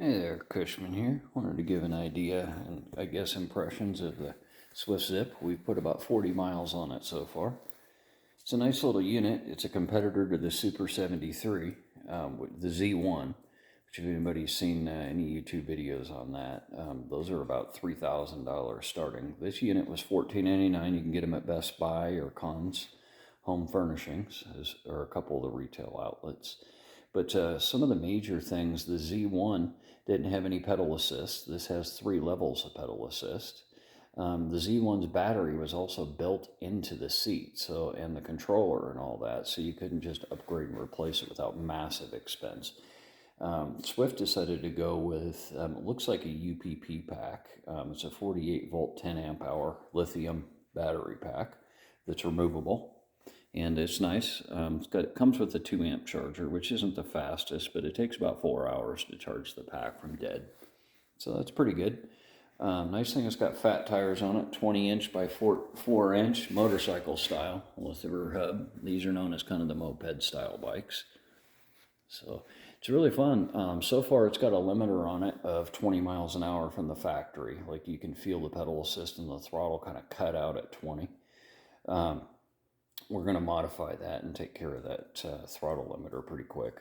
Hey there, Cushman here. Wanted to give an idea and I guess impressions of the Swft Zip. We've put about 40 miles on it so far. It's a nice little unit. It's a competitor to the Super 73, the Z1, which if anybody's seen any YouTube videos on that, those are about $3,000 starting. This unit was $14.99. You can get them at Best Buy or Conn's Home Furnishings, or a couple of the retail outlets. But some of the major things, the Z1 didn't have any pedal assist. This has 3 levels of pedal assist. The Z1's battery was also built into the seat, and the controller and all that, so you couldn't just upgrade and replace it without massive expense. Swft decided to go with, it looks like a UPP pack. It's a 48 volt, 10 amp hour lithium battery pack that's removable. And it's nice. It comes with a 2 amp charger, which isn't the fastest, but it takes about 4 hours to charge the pack from dead. So that's pretty good. Nice thing, it's got fat tires on it, 20-inch by 4-inch, motorcycle style with the rear hub. These are known as kind of the moped style bikes. So it's really fun. So far, it's got a limiter on it of 20 miles an hour from the factory. Like, you can feel the pedal assist and the throttle kind of cut out at 20. We're going to modify that and take care of that throttle limiter pretty quick.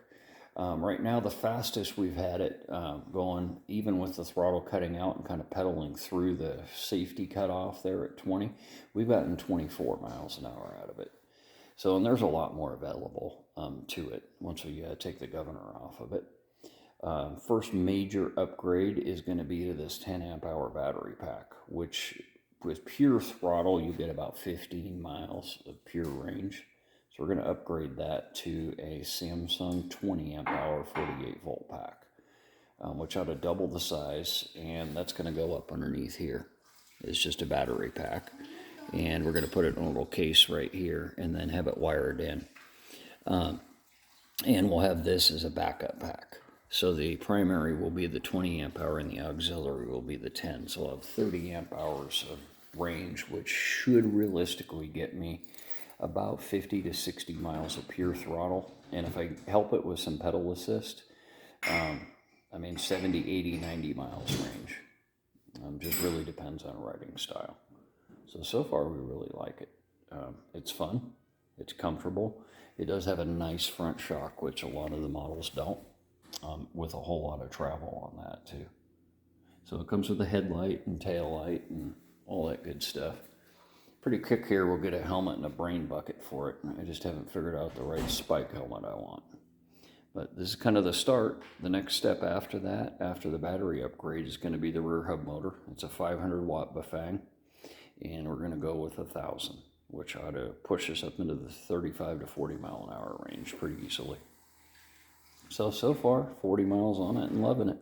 Right now, the fastest we've had it going, even with the throttle cutting out and kind of pedaling through the safety cutoff there at 20, we've gotten 24 miles an hour out of it. So, and there's a lot more available to it once we take the governor off of it. First major upgrade is going to be to this 10 amp hour battery pack, which with pure throttle, you get about 15 miles of pure range. So we're going to upgrade that to a Samsung 20 amp hour 48 volt pack, which ought to double the size, and that's going to go up underneath here. It's just a battery pack, and we're going to put it in a little case right here and then have it wired in. And we'll have this as a backup pack. So the primary will be the 20 amp hour and the auxiliary will be the 10. So I'll have 30 amp hours of range, which should realistically get me about 50 to 60 miles of pure throttle. And if I help it with some pedal assist, 70, 80, 90 miles range. Just really depends on riding style. So far we really like it. It's fun. It's comfortable. It does have a nice front shock, which a lot of the models don't. With a whole lot of travel on that too. So it comes with a headlight and tail light and all that good stuff. Pretty quick here, we'll get a helmet and a brain bucket for it. I just haven't figured out the right spike helmet I want. But this is kind of the start. The next step after that, after the battery upgrade, is going to be the rear hub motor. It's a 500 watt Bafang, and we're going to go with 1,000, which ought to push us up into the 35 to 40 mile an hour range pretty easily. So far, 40 miles on it and loving it.